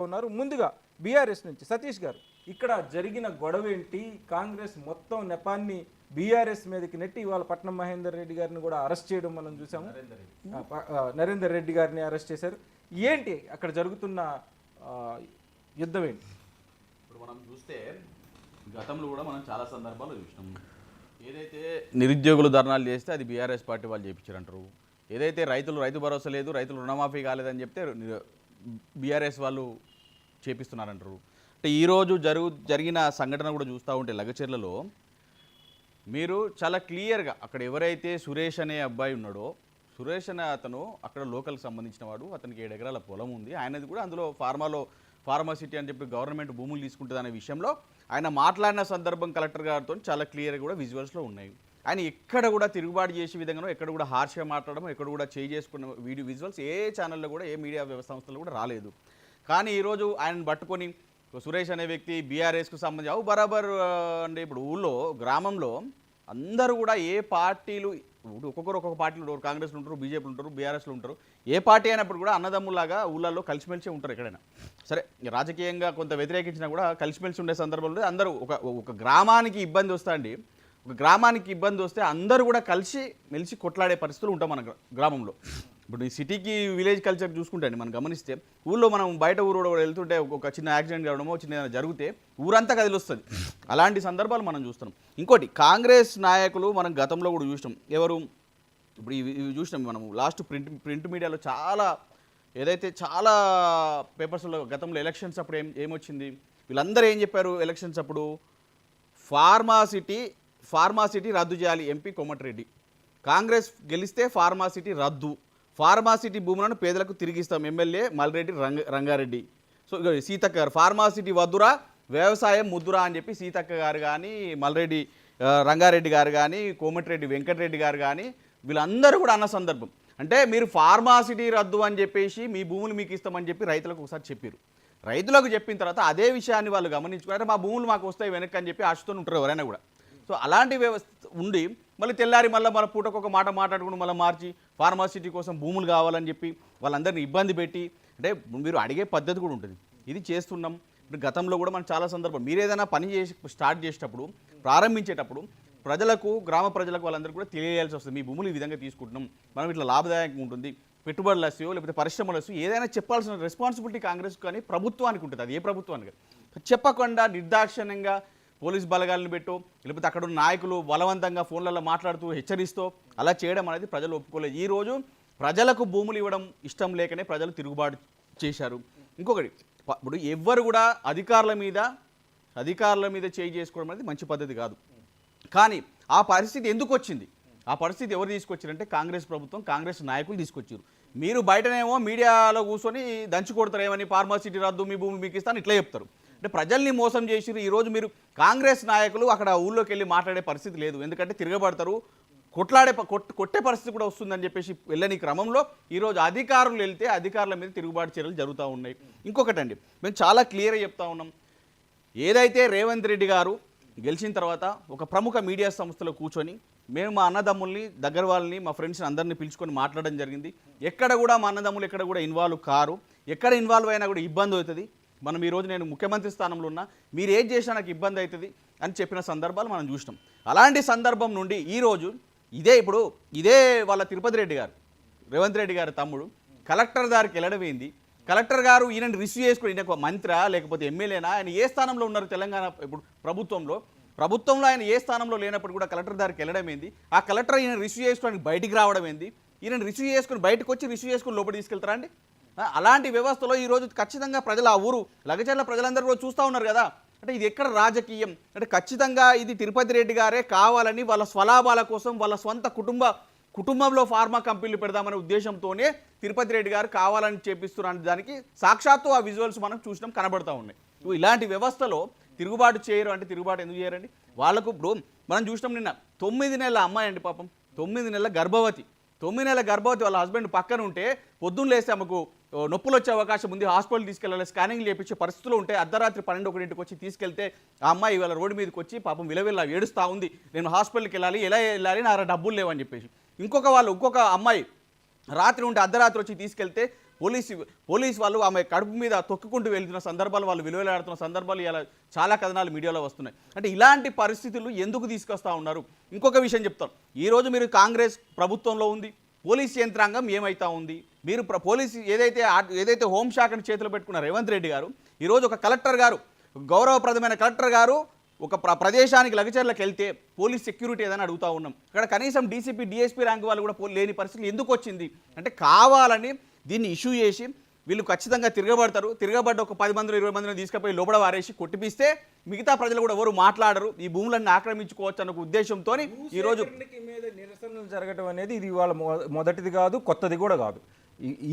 ఉన్నారు. ముందుగా బీఆర్ఎస్ నుంచి సతీష్ గారు, ఇక్కడ జరిగిన గొడవ ఏంటి? కాంగ్రెస్ మొత్తం నెపాన్ని బీఆర్ఎస్ మీదకి నెట్టి ఇవాళ పట్నం మహేందర్ రెడ్డి గారిని కూడా అరెస్ట్ చేయడం మనం చూసాము. నరేందర్ రెడ్డి గారిని అరెస్ట్ చేశారు. ఏంటి అక్కడ జరుగుతున్న యుద్ధం ఏంటి? ఇప్పుడు మనం చూస్తే గతంలో కూడా మనం చాలా సందర్భాలు చూసినాం. ఏదైతే నిరుద్యోగులు ధర్నాలు చేస్తే అది బీఆర్ఎస్ పార్టీ వాళ్ళు చేయించారంటారు. ఏదైతే రైతు భరోసా లేదు, రైతులు రుణమాఫీ కాలేదని చెప్తే బీఆర్ఎస్ వాళ్ళు చేపిస్తున్నారంటారు. అంటే ఈరోజు జరిగిన సంఘటన కూడా చూస్తూ ఉంటే లగచెర్లలో మీరు చాలా క్లియర్గా అక్కడ ఎవరైతే సురేష్ అనే అబ్బాయి ఉన్నాడో, సురేష్ అనే అతను అక్కడ లోకల్కి సంబంధించిన వాడు, అతనికి 7 ఎకరాల పొలం ఉంది. ఆయనది కూడా అందులో ఫార్మాసిటీ అని చెప్పి గవర్నమెంట్ భూములు తీసుకుంటుంది అనే విషయంలో ఆయన మాట్లాడిన సందర్భం కలెక్టర్ గారితో చాలా క్లియర్గా కూడా విజువల్స్లో ఉన్నాయి. ఆయన ఎక్కడ కూడా తిరుగుబాటు చేసే విధంగానో, ఎక్కడ కూడా హార్ష్గా మాట్లాడడం, ఎక్కడ కూడా చేసుకున్న వీడియో విజువల్స్ ఏ ఛానల్లో కూడా, ఏ మీడియా సంస్థలు కూడా రాలేదు. కానీ ఈరోజు ఆయనను పట్టుకొని సురేష్ అనే వ్యక్తి బీఆర్ఎస్కు సంబంధించి బరాబర్ అంటే ఇప్పుడు ఊళ్ళో గ్రామంలో అందరూ కూడా ఏ పార్టీలు ఒక్కొక్కరు ఒక్కొక్క పార్టీలు ఉంటారు, కాంగ్రెస్లో ఉంటారు, బీజేపీలు ఉంటారు, బీఆర్ఎస్లో ఉంటారు. ఏ పార్టీ అయినప్పుడు కూడా అన్నదమ్ములాగా ఊళ్ళల్లో కలిసిమెలిసి ఉంటారు. ఎక్కడైనా సరే రాజకీయంగా కొంత వ్యతిరేకించినా కూడా కలిసిమెలిసి ఉండే సందర్భంలో అందరూ ఒక గ్రామానికి ఇబ్బంది వస్తా అండి, ఒక గ్రామానికి ఇబ్బంది వస్తే అందరూ కూడా కలిసి మెలిసి కొట్లాడే పరిస్థితులు ఉంటాం మన గ్రామంలో. ఇప్పుడు ఈ సిటీకి విలేజ్ కల్చర్ చూసుకుంటే మనం గమనిస్తే ఊళ్ళో మనం బయట ఊరు వెళ్తుంటే ఒక చిన్న యాక్సిడెంట్ కావడమో చిన్న జరిగితే ఊరంతా కదిలొస్తుంది. అలాంటి సందర్భాలు మనం చూస్తున్నాం. ఇంకోటి కాంగ్రెస్ నాయకులు మనం గతంలో కూడా చూసినాం. ఎవరు ఇప్పుడు ఇవి చూసినాం మనం లాస్ట్ ప్రింట్ మీడియాలో చాలా పేపర్స్లో గతంలో ఎలక్షన్స్ అప్పుడు ఏమొచ్చింది, వీళ్ళందరూ ఏం చెప్పారు ఎలక్షన్స్ అప్పుడు? ఫార్మాసిటీ రద్దు చేయాలి ఎంపీ కోమటిరెడ్డి, కాంగ్రెస్ గెలిస్తే ఫార్మాసిటీ రద్దు, ఫార్మాసిటీ భూములను పేదలకు తిరిగిస్తాం ఎమ్మెల్యే మల్రెడ్డి రంగారెడ్డి. సో సీతక్క గారు ఫార్మాసిటీ వద్దురా వ్యవసాయం ముద్దురా అని చెప్పి సీతక్క గారు కానీ, మల్రెడ్డి రంగారెడ్డి గారు కానీ, కోమటిరెడ్డి వెంకటరెడ్డి గారు కానీ వీళ్ళందరూ కూడా అన్న సందర్భం. అంటే మీరు ఫార్మాసిటీ రద్దు అని చెప్పేసి మీ భూములు మీకు ఇస్తామని చెప్పి రైతులకు ఒకసారి చెప్పారు. రైతులకు చెప్పిన తర్వాత అదే విషయాన్ని వాళ్ళు గమనించుకున్నారు. మా భూములు మాకు వస్తాయి వెనక్కి అని చెప్పి ఆశతో ఉంటారు ఎవరైనా కూడా. సో అలాంటి వ్యవస్థ ఉండి మళ్ళీ తెల్లారి మన పూటకు ఒక మాట మాట్లాడుకుని మళ్ళీ మార్చి ఫార్మాసిటీ కోసం భూములు కావాలని చెప్పి వాళ్ళందరినీ ఇబ్బంది పెట్టి, అంటే మీరు అడిగే పద్ధతి కూడా ఉంటుంది. ఇది చేస్తున్నాం. ఇప్పుడు గతంలో కూడా మనం చాలా సందర్భం మీరు ఏదైనా పని స్టార్ట్ చేసేటప్పుడు ప్రారంభించేటప్పుడు గ్రామ ప్రజలకు వాళ్ళందరూ కూడా తెలియాల్సి వస్తుంది. మీ భూములు ఈ విధంగా తీసుకుంటున్నాం, మనం ఇట్లా లాభదాయకంగా ఉంటుంది, పెట్టుబడులు వస్తాయో లేకపోతే పరిశ్రమలు వస్తాయో ఏదైనా చెప్పాల్సిన రెస్పాన్సిబిలిటీ కాంగ్రెస్ కానీ ప్రభుత్వానికి ఉంటుంది. అది ఏ ప్రభుత్వానికి చెప్పకుండా నిర్దాక్షిణ్యంగా పోలీస్ బలగాలను పెట్టో లేకపోతే అక్కడ ఉన్న నాయకులు బలవంతంగా ఫోన్లలో మాట్లాడుతూ హెచ్చరిస్తూ అలా చేయడం అనేది ప్రజలు ఒప్పుకోలేదు. ఈరోజు ప్రజలకు భూములు ఇవ్వడం ఇష్టం లేకనే ప్రజలు తిరుగుబాటు చేశారు. ఇంకొకటి, ఇప్పుడు ఎవ్వరు కూడా అధికారుల మీద చేయి చేసుకోవడం అనేది మంచి పద్ధతి కాదు. కానీ ఆ పరిస్థితి ఎందుకు వచ్చింది? ఆ పరిస్థితి ఎవరు తీసుకొచ్చారంటే కాంగ్రెస్ ప్రభుత్వం, కాంగ్రెస్ నాయకులు తీసుకొచ్చారు. మీరు బయటనేమో మీడియాలో కూర్చొని దంచి కొడతారేమని ఫార్మాసిటీ రద్దు మీ భూములు మీకు ఇస్తాను ఇట్లా చెప్తారు. అంటే ప్రజల్ని మోసం చేసిరు. ఈరోజు మీరు కాంగ్రెస్ నాయకులు అక్కడ ఊళ్ళోకి వెళ్ళి మాట్లాడే పరిస్థితి లేదు. ఎందుకంటే తిరగబడతారు, కొట్టే పరిస్థితి కూడా వస్తుందని చెప్పేసి వెళ్ళని క్రమంలో ఈరోజు అధికారులు వెళ్తే అధికారుల మీద తిరుగుబాటు చర్యలు జరుగుతూ ఉన్నాయి. ఇంకొకటండి, మేము చాలా క్లియర్గా చెప్తా ఉన్నాం. ఏదైతే రేవంత్ రెడ్డి గారు గెలిచిన తర్వాత ఒక ప్రముఖ మీడియా సంస్థలో కూర్చొని మేము మా అన్నదమ్ముల్ని దగ్గర వాళ్ళని మా ఫ్రెండ్స్ని అందరినీ పిలుచుకొని మాట్లాడడం జరిగింది. ఎక్కడ కూడా మా అన్నదమ్ములు ఎక్కడ కూడా ఇన్వాల్వ్ కారు, ఎక్కడ ఇన్వాల్వ్ అయినా కూడా ఇబ్బంది అవుతుంది. మనం ఈరోజు నేను ముఖ్యమంత్రి స్థానంలో ఉన్నా, మీరు ఏం చేసినా నాకు ఇబ్బంది అవుతుంది అని చెప్పిన సందర్భాలు మనం చూసినాం. అలాంటి సందర్భం నుండి ఈరోజు ఇదే వాళ్ళ తిరుపతి రెడ్డి గారు, రేవంత్ రెడ్డి గారి తమ్ముడు కలెక్టర్ గారికి వెళ్ళడం ఏంది? కలెక్టర్ గారు ఈయనని రిసీవ్ చేసుకుని, ఈయన మంత్రా లేకపోతే ఎమ్మెల్యేనా, ఆయన ఏ స్థానంలో ఉన్నారు తెలంగాణ ఇప్పుడు ప్రభుత్వంలో ఆయన ఏ స్థానంలో లేనప్పుడు కూడా కలెక్టర్ గారికి వెళ్ళడం ఏంది? ఆ కలెక్టర్ ఈయన రిసీవ్ చేసుకోవడానికి బయటికి రావడం ఏంది? ఈయన రిసీవ్ చేసుకుని బయటకు వచ్చి రిసీవ్ చేసుకుని లోపల తీసుకెళ్తారా అండి? అలాంటి వ్యవస్థలో ఈరోజు ఖచ్చితంగా ప్రజలు ఆ ఊరు లగచర్ల ప్రజలందరూ కూడా చూస్తూ ఉన్నారు కదా. అంటే ఇది ఎక్కడ రాజకీయం? అంటే ఖచ్చితంగా ఇది తిరుపతి రెడ్డి గారే కావాలని వాళ్ళ స్వలాభాల కోసం వాళ్ళ సొంత కుటుంబంలో ఫార్మా కంపెనీలు పెడదామనే ఉద్దేశంతోనే తిరుపతి రెడ్డి గారు కావాలని చేపిస్తున్న దానికి సాక్షాత్తు ఆ విజువల్స్ మనం చూసినాం, కనబడతా ఉన్నాయి. ఇలాంటి వ్యవస్థలో తిరుగుబాటు చేయరు అంటే తిరుగుబాటు ఎందుకు చేయరండి? వాళ్ళకు ఇప్పుడు మనం చూసినాం నిన్న 9 నెలల అమ్మాయి అండి, పాపం 9 నెలల గర్భవతి వాళ్ళ హస్బెండ్ పక్కన ఉంటే పొద్దున్న లేస్తే ఆమెకు నొప్పులు వచ్చే అవకాశం ఉంది, హాస్పిటల్ తీసుకెళ్ళాలి, స్కానింగ్ చేయించే పరిస్థితులు ఉంటే అర్ధరాత్రి 12-1 వచ్చి తీసుకెళ్తే ఆ అమ్మాయి ఇవాళ రోడ్డు మీదకి వచ్చి పాపం విలవిల్ల ఏడుస్తూ ఉంది, నేను హాస్పిటల్కి వెళ్ళాలి, ఎలా వెళ్ళాలి, నా డబ్బులు లేవని చెప్పేసి. ఇంకొక అమ్మాయి రాత్రి ఉంటే అర్ధరాత్రి వచ్చి తీసుకెళ్తే పోలీస్ వాళ్ళు ఆమె కడుపు మీద తొక్కుకుంటూ వెళ్తున్న సందర్భాలు, వాళ్ళు విలువలాడుతున్న సందర్భాలు ఇలా చాలా కథనాలు మీడియాలో వస్తున్నాయి. అంటే ఇలాంటి పరిస్థితులు ఎందుకు తీసుకొస్తా ఉన్నారు? ఇంకొక విషయం చెప్తాను. ఈరోజు మీరు కాంగ్రెస్ ప్రభుత్వంలో ఉంది, పోలీస్ యంత్రాంగం ఏమైతా ఉంది? మీరు పోలీసు ఏదైతే హోంశాఖను చేతిలో పెట్టుకున్న రేవంత్ రెడ్డి గారు ఈరోజు ఒక కలెక్టర్ గారు, గౌరవప్రదమైన కలెక్టర్ గారు ఒక ప్రదేశానికి లగచర్లకు వెళ్తే పోలీస్ సెక్యూరిటీ ఏదని అడుగుతూ ఉన్నాం. ఇక్కడ కనీసం డీసీపీ డిఎస్పీ ర్యాంక్ వాళ్ళు కూడా లేని పరిస్థితులు ఎందుకు వచ్చింది అంటే కావాలని దీన్ని ఇష్యూ చేసి వీళ్ళు ఖచ్చితంగా తిరగబడ్డ ఒక 10 మంది 20 మందిని తీసుకుపోయి లోపల వారేసి కొట్టిపిస్తే మిగతా ప్రజలు కూడా ఎవరు మాట్లాడరు, ఈ భూములన్నీ ఆక్రమించుకోవచ్చు అన్న ఉద్దేశంతో ఈరోజు మీద నిరసనలు జరగడం అనేది ఇది ఇవాళ మొదటిది కాదు, కొత్తది కూడా కాదు.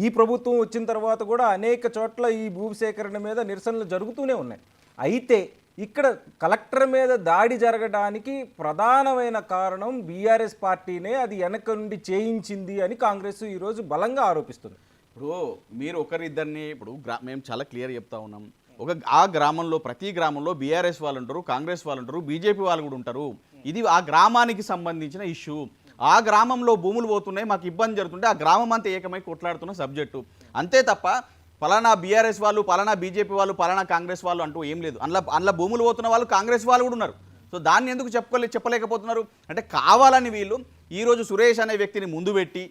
ఈ ప్రభుత్వం వచ్చిన తర్వాత కూడా అనేక చోట్ల ఈ భూసేకరణ మీద నిరసనలు జరుగుతూనే ఉన్నాయి. అయితే ఇక్కడ కలెక్టర్ మీద దాడి జరగడానికి ప్రధానమైన కారణం బీఆర్ఎస్ పార్టీనే అది వెనక నుండి చేయించింది అని కాంగ్రెస్ ఈరోజు బలంగా ఆరోపిస్తుంది. ఇప్పుడు మీరు ఒకరిద్దరిని ఇప్పుడు మేము చాలా క్లియర్ చెప్తా ఉన్నాం. ఆ గ్రామంలో ప్రతి గ్రామంలో బీఆర్ఎస్ వాళ్ళు ఉంటారు, కాంగ్రెస్ వాళ్ళు ఉంటారు, బీజేపీ వాళ్ళు కూడా ఉంటారు. ఇది ఆ గ్రామానికి సంబంధించిన ఇష్యూ. ఆ గ్రామంలో భూములు పోతున్నాయి, మాకు ఇబ్బంది జరుగుతుంటే ఆ గ్రామం అంతా ఏకమై కొట్లాడుతున్న సబ్జెక్టు అంతే తప్ప పలానా బీఆర్ఎస్ వాళ్ళు, పలానా బీజేపీ వాళ్ళు, పలానా కాంగ్రెస్ వాళ్ళు అంటూ ఏం లేదు. అందులో భూములు పోతున్న వాళ్ళు కాంగ్రెస్ వాళ్ళు కూడా ఉన్నారు. సో దాన్ని ఎందుకు చెప్పలేకపోతున్నారు అంటే కావాలని వీళ్ళు ఈరోజు సురేష్ అనే వ్యక్తిని ముందు పెట్టి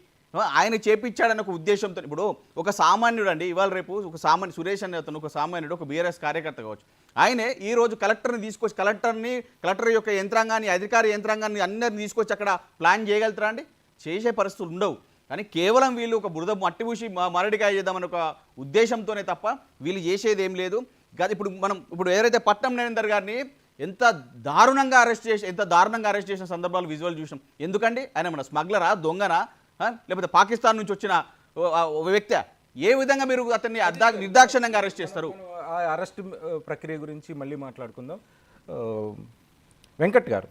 ఆయన చేపించాడని ఒక ఉద్దేశంతో. ఇప్పుడు ఒక సామాన్యుడు అండి, ఇవాళ రేపు ఒక సురేష్ అనే అతను ఒక సామాన్యుడు, ఒక బీఆర్ఎస్ కార్యకర్త కావచ్చు, ఆయనే ఈరోజు కలెక్టర్ని తీసుకొచ్చి కలెక్టర్ యొక్క యంత్రాంగాన్ని, అధికార యంత్రాంగాన్ని అందరిని తీసుకొచ్చి అక్కడ ప్లాన్ చేయగలుగుతారా అండి? చేసే పరిస్థితులు ఉండవు. కానీ కేవలం వీళ్ళు ఒక బురద మట్టిపూసి మరడికాయ చేద్దామని ఒక ఉద్దేశంతోనే తప్ప వీళ్ళు చేసేది ఏం లేదు. ఇప్పుడు ఎవరైతే పట్నం నరేందర్ గారిని ఎంత దారుణంగా అరెస్ట్ చేసిన సందర్భాలు విజువల్ చూసాం. ఎందుకండి ఆయన మన స్మగ్లరా, దొంగనా, లేకపోతే పాకిస్తాన్ నుంచి వచ్చిన వ్యక్తి? ఏ విధంగా మీరు అతన్ని నిర్దాక్షిణ్యంగా అరెస్ట్ చేస్తారు? ఆ అరెస్ట్ ప్రక్రియ గురించి మళ్ళీ మాట్లాడుకుందాం. వెంకట్ గారు,